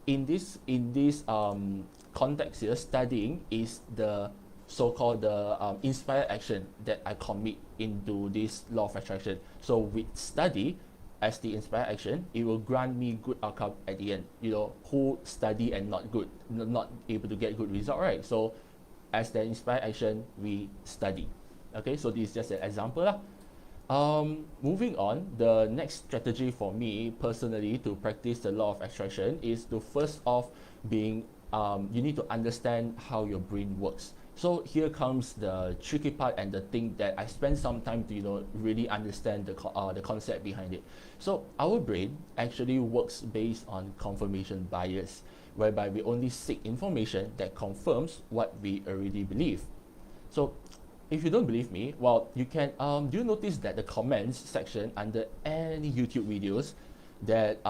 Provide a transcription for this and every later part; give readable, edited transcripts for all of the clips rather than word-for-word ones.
in this context here, studying is the so-called the inspired action that I commit into this law of attraction. So with study as the inspired action, it will grant me good outcome at the end. Who study and not able to get good result, right? So as the inspired action, we study. Okay, so this is just an example lah. Moving on, the next strategy for me personally to practice the law of attraction is to first off you need to understand how your brain works. So here comes the tricky part and the thing that I spend some time to really understand the concept behind it. So our brain actually works based on confirmation bias, whereby we only seek information that confirms what we already believe. So if you don't believe me, well, you can do you notice that the comments section under any YouTube videos that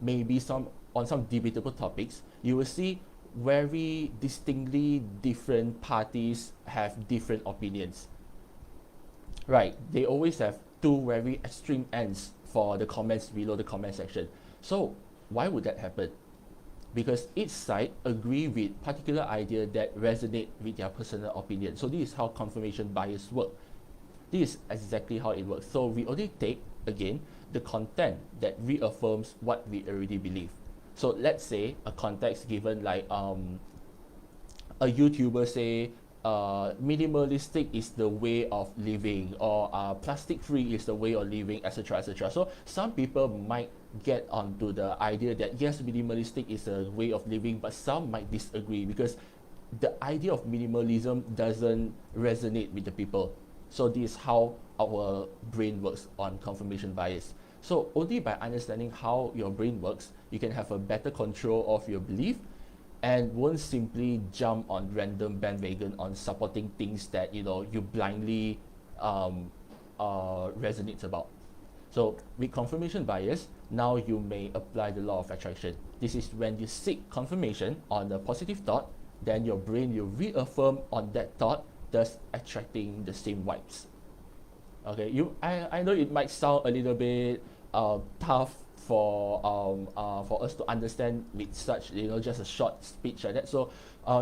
maybe on some debatable topics, you will see very distinctly different parties have different opinions, right? They always have two very extreme ends for the comments below the comment section. So why would that happen? Because each side agree with particular idea that resonate with their personal opinion. So this is how confirmation bias work. This is exactly how it works. So we only take, again, the content that reaffirms what we already believe. So let's say a context given like a YouTuber say minimalistic is the way of living, or plastic free is the way of living, etc., etc. So some people might get onto the idea that yes, minimalistic is a way of living, but some might disagree because the idea of minimalism doesn't resonate with the people. So this is how our brain works on confirmation bias. So only by understanding how your brain works, you can have a better control of your belief and won't simply jump on random bandwagon on supporting things that you blindly resonates about. So with confirmation bias, now you may apply the law of attraction. This is when you seek confirmation on a positive thought, then your brain will reaffirm on that thought, thus attracting the same vibes. Okay, I know it might sound a little bit tough for us to understand with such just a short speech like that. So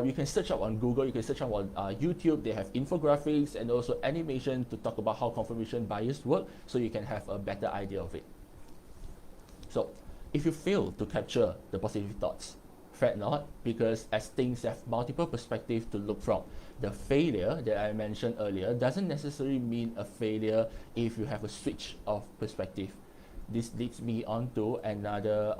you can search up on Google, you can search up on YouTube. They have infographics and also animation to talk about how confirmation bias work, so you can have a better idea of it. So if you fail to capture the positive thoughts, fret not, because as things have multiple perspectives to look from. The failure that I mentioned earlier doesn't necessarily mean a failure if you have a switch of perspective. This leads me on to another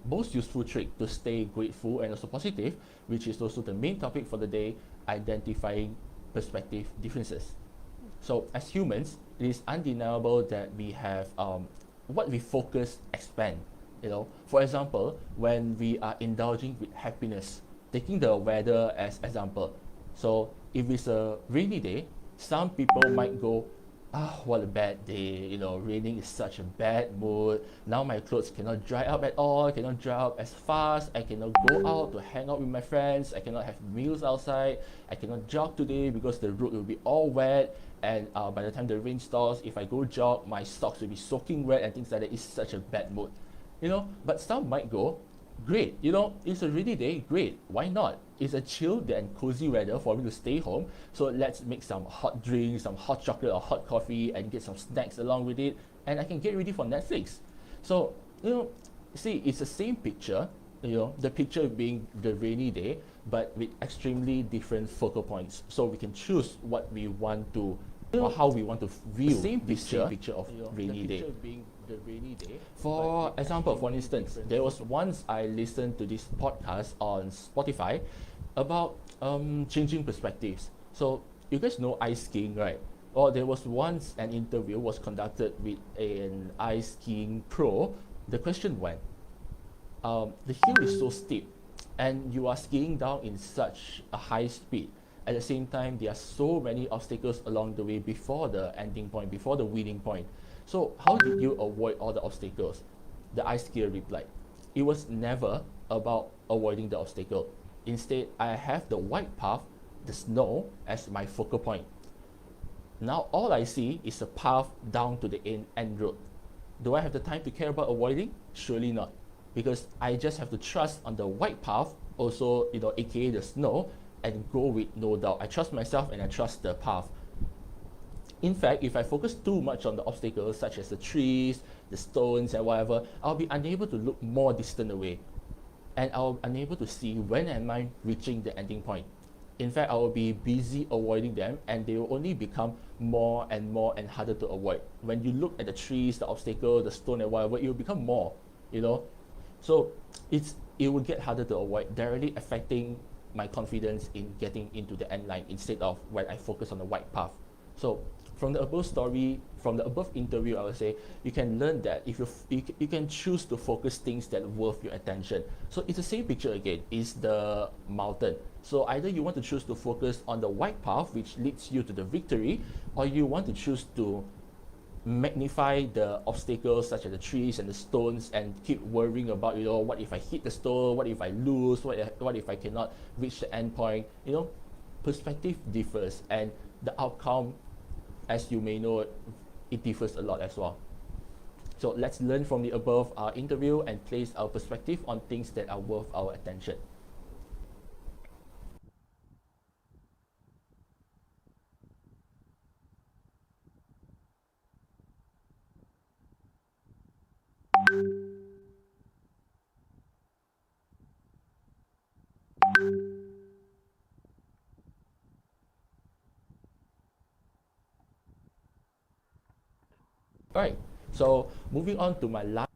most useful trick to stay grateful and also positive, which is also the main topic for the day: identifying perspective differences. So as humans, it is undeniable that we have what we focus expand. For example, when we are indulging with happiness, taking the weather as example. So if it's a rainy day, some people might go, what a bad day, raining is such a bad mood. Now my clothes cannot dry up at all, cannot dry up as fast, I cannot go out to hang out with my friends, I cannot have meals outside, I cannot jog today because the road will be all wet, and by the time the rain stops, if I go jog, my socks will be soaking wet and things like that. It's such a bad mood. But some might go, great, it's a rainy day, great, why not? It's a chill and cozy weather for me to stay home, so let's make some hot drinks, some hot chocolate or hot coffee, and get some snacks along with it, and I can get ready for Netflix. So, see, it's the same picture, the picture being the rainy day, but with extremely different focal points. So we can choose what we want to, or how we want to view the same picture of rainy day. The rainy day. For example, for instance, there was once I listened to this podcast on Spotify about changing perspectives. So you guys know ice skiing, right? Or there was once an interview was conducted with an ice skiing pro. The question went, the hill is so steep and you are skiing down in such a high speed. At the same time, there are so many obstacles along the way before the ending point, before the winning point. So how did you avoid all the obstacles? The ice skier replied, it was never about avoiding the obstacle. Instead, I have the white path, the snow, as my focal point. Now all I see is a path down to the end road. Do I have the time to care about avoiding? Surely not. because I just have to trust on the white path, also, aka the snow, and go with no doubt. I trust myself and I trust the path. In fact, if I focus too much on the obstacles, such as the trees, the stones, and whatever, I'll be unable to look more distant away. And I'll be unable to see when am I reaching the ending point. In fact, I will be busy avoiding them, and they will only become more and more and harder to avoid. When you look at the trees, the obstacle, the stone, and whatever, it will become more, So it will get harder to avoid, directly affecting my confidence in getting into the end line instead of when I focus on the white path. So from the above interview, I would say you can learn that if you can choose to focus things that are worth your attention. So it's the same picture again, is the mountain. So either you want to choose to focus on the white path, which leads you to the victory, or you want to choose to magnify the obstacles such as the trees and the stones and keep worrying about, what if I hit the stone, what if I lose, what if I cannot reach the end point. Perspective differs, and the outcome, as you may know, it differs a lot as well. So let's learn from the above interview and place our perspective on things that are worth our attention. Alright, so moving on to my last.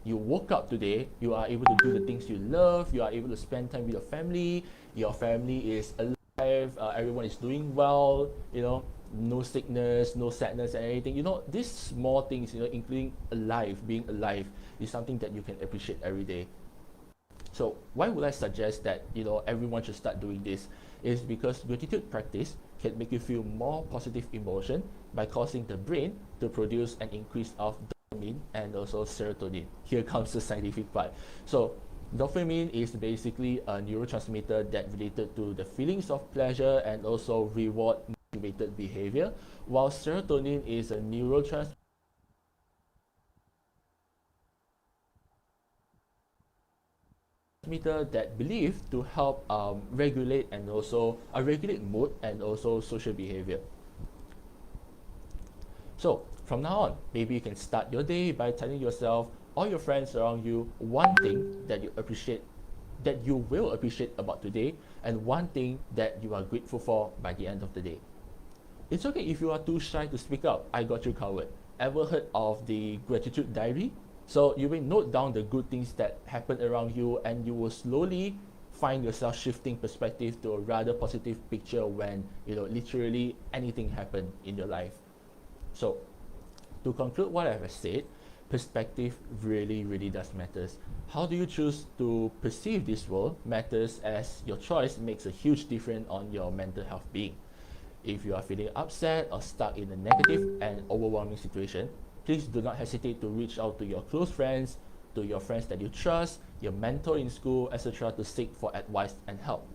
You woke up today, you are able to do the things you love, you are able to spend time with your family is alive, everyone is doing well, no sickness, no sadness and anything. These small things, including being alive, is something that you can appreciate every day. So why would I suggest that everyone should start doing this? Is because gratitude practice can make you feel more positive emotion by causing the brain to produce an increase of dopamine and also serotonin. Here comes the scientific part. So dopamine is basically a neurotransmitter that related to the feelings of pleasure and also reward motivated behavior, while serotonin is a neurotransmitter that believed to help regulate and also regulate mood and also social behavior. So from now on, maybe you can start your day by telling yourself or your friends around you one thing that you appreciate, that you will appreciate about today, and one thing that you are grateful for by the end of the day. It's okay if you are too shy to speak up. I got you covered. Ever heard of the gratitude diary? So you will note down the good things that happen around you, and you will slowly find yourself shifting perspective to a rather positive picture when literally anything happened in your life. So to conclude what I have said, perspective really, really does matters. How do you choose to perceive this world matters, as your choice makes a huge difference on your mental health being. If you are feeling upset or stuck in a negative and overwhelming situation, please do not hesitate to reach out to your close friends, to your friends that you trust, your mentor in school, etc. to seek for advice and help.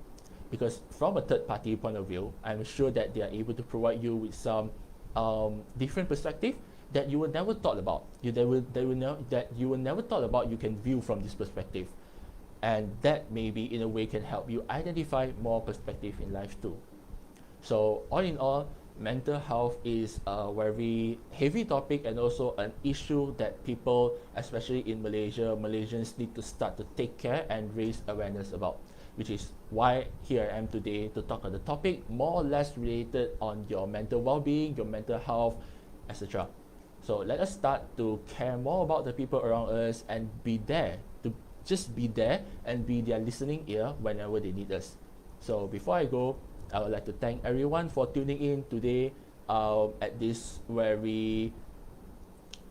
Because from a third party point of view, I'm sure that they are able to provide you with some different perspective that you will never thought about. You will never thought about you can view from this perspective. And that maybe in a way can help you identify more perspective in life too. So all in all, mental health is a very heavy topic and also an issue that people, especially in Malaysia, Malaysians need to start to take care and raise awareness about, which is why here I am today to talk on the topic more or less related on your mental well-being, your mental health, etc. So let us start to care more about the people around us and be there, to just be there and be their listening ear whenever they need us. So before I go, I would like to thank everyone for tuning in today at this very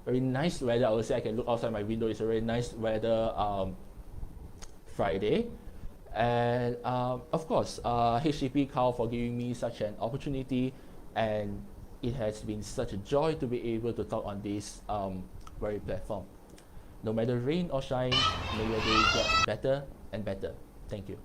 nice weather. I would say I can look outside my window. It's a very nice weather Friday. And of course, HCP Carl for giving me such an opportunity, and it has been such a joy to be able to talk on this very platform. No matter rain or shine, may your day get better and better. Thank you.